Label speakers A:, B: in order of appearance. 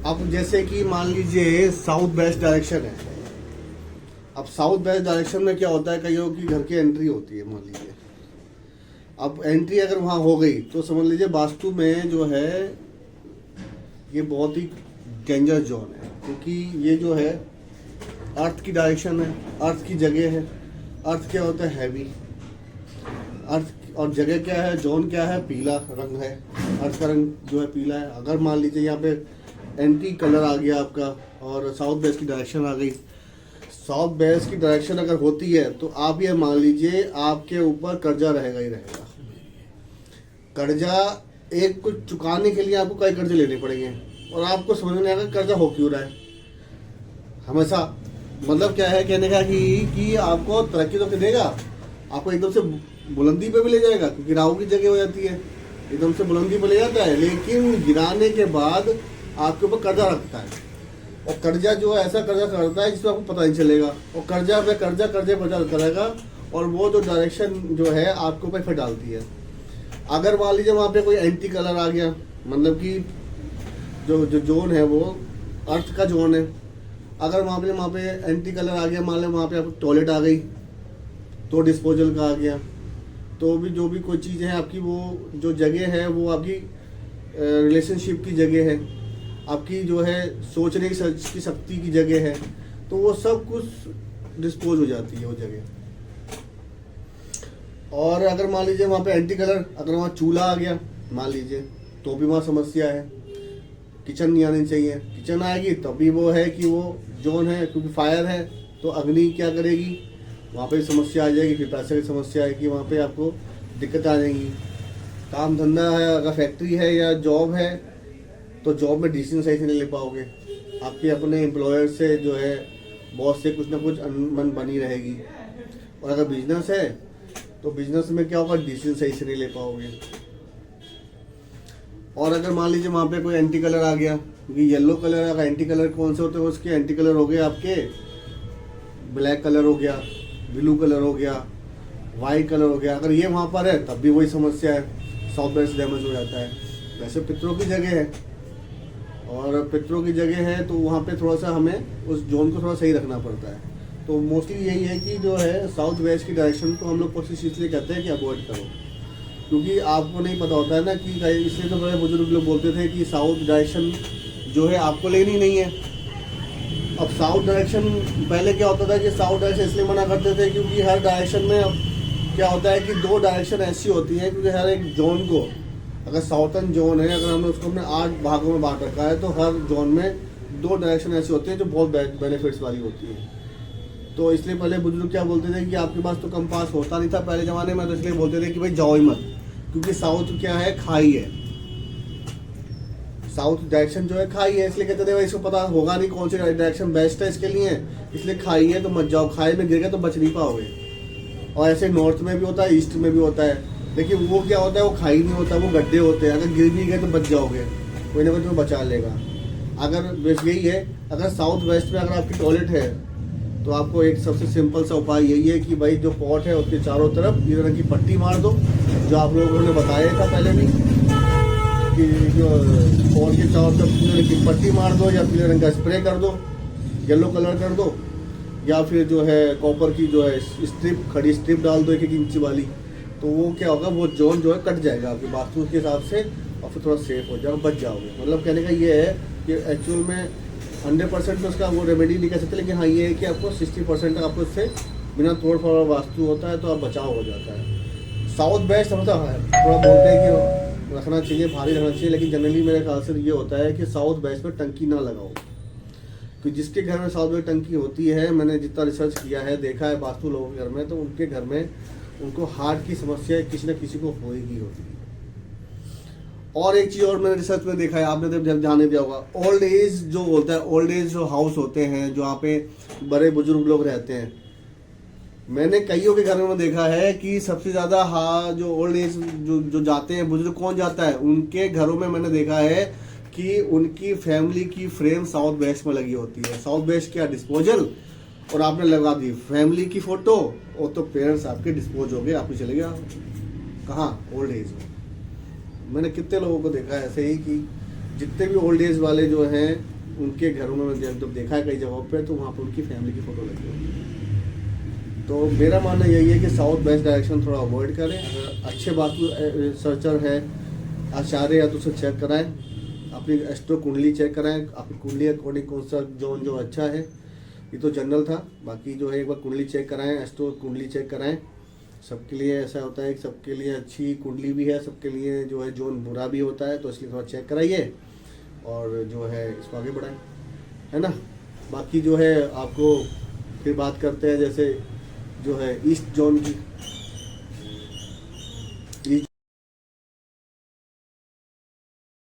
A: अब जैसे कि मान लीजिए साउथ वेस्ट डायरेक्शन है। अब साउथ वेस्ट डायरेक्शन में क्या होता है, कईयों की घर की एंट्री होती है मान लीजिए। अब एंट्री अगर वहाँ हो गई तो समझ लीजिए वास्तु में जो है ये बहुत ही डेंजर जोन है, क्योंकि ये जो है अर्थ की डायरेक्शन है, अर्थ की जगह है। अर्थ क्या होता है, हैवी। अर्थ और जगह क्या है, जोन क्या है, पीला रंग है। अर्थ का रंग जो है पीला है। अगर मान लीजिए यहाँ पे एंटी कलर आ गया आपका और साउथ वेस्ट की डायरेक्शन आ गई, साउथ वेस्ट की डायरेक्शन अगर होती है तो आप ये मान लीजिए आपके ऊपर कर्जा रहेगा ही रहेगा। कर्जा एक कुछ चुकाने के लिए आपको कई कर्जे लेने पड़ेंगे और आपको समझ में नहीं आएगा कर्जा हो क्यों रहा है हमेशा। मतलब क्या है कहने का कि आपको तरक्की तो देगा, आपको एकदम से बुलंदी पे भी ले जाएगा, क्योंकि राहु की जगह हो जाती है, एकदम से बुलंदी पे ले जाता है, लेकिन गिराने के बाद आपके ऊपर कर्जा रखता है। और कर्जा जो है ऐसा कर्जा करता है जिसमें आपको पता नहीं चलेगा, और कर्जा पे कर्जा कर्जे पर कर्जा करेगा, और वो जो डायरेक्शन जो है आपके ऊपर फिर डालती है। अगर मान लीजिए वहाँ पे कोई एंटी कलर आ गया, मतलब कि जो जो जोन है वो अर्थ का जोन है, अगर वहाँ पे एंटी कलर आ गया, मान लो वहाँ पे आपको टॉयलेट आ गई तो डिस्पोजल का आ गया, तो भी जो भी कोई चीज़ है आपकी, वो जो जगह है वो आपकी रिलेशनशिप की जगह है, आपकी जो है सोचने की शक्ति की जगह है, तो वो सब कुछ डिस्पोज हो जाती है वो जगह। और अगर मान लीजिए वहाँ पे एंटी कलर, अगर वहाँ चूल्हा आ गया मान लीजिए, तो भी वहाँ समस्या है। किचन नहीं आनी चाहिए, किचन आएगी तभी वो है कि वो जोन है, क्योंकि फायर है तो अग्नि क्या करेगी, वहाँ पे समस्या आ जाएगी। फिर पैसे की समस्या है कि वहाँ पे आपको दिक्कत आ जाएगी। काम धंधा है, अगर फैक्ट्री है या जॉब है तो जॉब में डिसीजन सही से नहीं ले पाओगे, आपके अपने एम्प्लॉयर से जो है बॉस से कुछ ना कुछ अनबन बनी रहेगी। और अगर बिजनेस है तो बिजनेस में क्या होगा, डिसीजन सही से नहीं ले पाओगे। और अगर मान लीजिए वहाँ पे कोई एंटी कलर आ गया, क्योंकि येलो कलर, अगर एंटी कलर कौन से होते हैं उसके एंटी कलर हो गए आपके, ब्लैक कलर हो गया, ब्लू कलर हो गया, वाइट कलर हो गया, अगर ये वहाँ पर है तब भी वही समस्या है, साउथ वेस्ट डैमेज हो जाता है। वैसे पितरों की जगह है, और पितरों की जगह है तो वहाँ पे थोड़ा सा हमें उस जोन को थोड़ा सही रखना पड़ता है। तो मोस्टली यही है कि जो है साउथ वेस्ट की डायरेक्शन को हम लोग कोशिश इसलिए कहते हैं कि अवॉइड करो, क्योंकि आपको नहीं पता होता है ना कि इसलिए तो बड़े बुजुर्ग लोग बोलते थे कि साउथ डायरेक्शन जो है आपको लेनी नहीं है। अब साउथ डायरेक्शन पहले क्या होता था कि साउथ डायरेक्शन इसलिए मना करते थे क्योंकि हर डायरेक्शन में क्या होता है कि दो डायरेक्शन ऐसी होती हैं, क्योंकि हर एक जोन को, अगर साउथर्न जोन है, अगर हमने उसको अपने 8 भागों में बांट रखा है, तो हर जोन में 2 डायरेक्शन ऐसी होती हैं जो बहुत बेनिफिट्स वाली होती हैं। तो इसलिए पहले बुजुर्ग क्या बोलते थे कि आपके पास तो कंपास होता नहीं था पहले ज़माने में, तो इसलिए बोलते थे कि भाई जाओ ही मत, क्योंकि साउथ क्या है, खाई है, साउथ डायरेक्शन जो है खाई है, इसलिए कहते थे भाई इसको पता होगा नहीं कौन सी डायरेक्शन बेस्ट है इसके लिए, इसलिए खाई है तो मत जाओ, खाई में गिर गए तो बच नहीं पाओगे। और ऐसे नॉर्थ में भी होता है, ईस्ट में भी होता है, लेकिन वो क्या होता है, वो खाई नहीं होता, वो गड्ढे होते हैं, अगर गिर भी गए तो बच जाओगे, कोई ना कोई तुम्हें बचा लेगा। अगर बस यही है, अगर साउथ वेस्ट में अगर आपकी टॉयलेट है तो आपको एक सबसे सिंपल सा उपाय यही है कि भाई जो पॉट है उसके चारों तरफ पीले रंग की पट्टी मार दो, जो आप लोगों ने बताया था पहले भी कि जो पॉट के चारों तरफ पीले रंग की पट्टी मार दो, या पीले रंग का स्प्रे कर दो, येलो कलर कर दो, या फिर जो है कॉपर की जो है स्ट्रिप, खड़ी स्ट्रिप डाल दो 1-1 इंच वाली, तो वो क्या होगा, वो जोन जो है कट जाएगा आपकी वास्तु के हिसाब से, और फिर थोड़ा सेफ हो जाएगा, बच जाओगे। मतलब कहने का ये है कि एक्चुअल में 100% में उसका वो रेमेडी नहीं कह सकते, लेकिन हाँ ये है कि आपको 60% तक आपको इससे बिना तोड़ फोड़ वास्तु होता है तो आप बचाव हो जाता है। साउथ वेस्ट समझता है थोड़ा बोलते हैं कि रखना चाहिए, भारी रखना चाहिए, लेकिन जनरली मेरे ख्याल से ये होता है कि साउथ वेस्ट में टंकी ना लगाओ, कि जिसके घर में साउथ वेस्ट टंकी होती है, मैंने जितना रिसर्च किया है, देखा है वास्तु लोगों के घर में, तो उनके घर में उनको हार्ट की समस्या किसी न किसी को होगी होगी। और एक चीज़ और मैंने रिसर्च में देखा है, आपने तो ध्यान दिया होगा, ओल्ड एज जो होता है, ओल्ड एज जो हाउस होते हैं, जो यहाँ पे बड़े बुजुर्ग लोग रहते हैं, मैंने कईयों के घरों में देखा है कि सबसे ज़्यादा जो ओल्ड एज जो जाते हैं बुजुर्ग, कौन जाता है उनके घरों में, मैंने देखा है कि उनकी फैमिली की फ्रेम साउथ वेस्ट में लगी होती है। साउथ वेस्ट क्या, डिस्पोजल, और आपने लगा दी फैमिली की फोटो, और तो पेरेंट्स आपके डिस्पोज हो गए, आपने चले गया कहाँ, ओल्ड एज में। मैंने कितने लोगों को देखा है ऐसे ही कि जितने भी ओल्ड एज वाले जो हैं उनके घरों में जब देखा है कई जगहों पे, तो वहाँ पर उनकी फैमिली की फ़ोटो लगी होती है। तो मेरा मानना यही है कि साउथ वेस्ट डायरेक्शन थोड़ा अवॉइड करें। अगर अच्छे वास्तु रिसर्चर है, आचार्य है, तो उसे चेक कराएं, अपनी एस्ट्रो कुंडली चेक कराएं, आपकी कुंडली अकॉर्डिंग कौन सा जोन जो अच्छा है। ये तो जनरल था, बाकी जो है एक बार कुंडली चेक कराएं, एस्ट्रो कुंडली चेक कराएं। सबके लिए ऐसा होता है कि सबके लिए अच्छी कुंडली भी है, सबके लिए जो है जोन बुरा भी होता है, तो इसलिए थोड़ा चेक कराइए और जो है इसको आगे बढ़ाएं, है ना। बाकी जो है आपको फिर बात करते हैं जैसे जो है ईस्ट जोन की।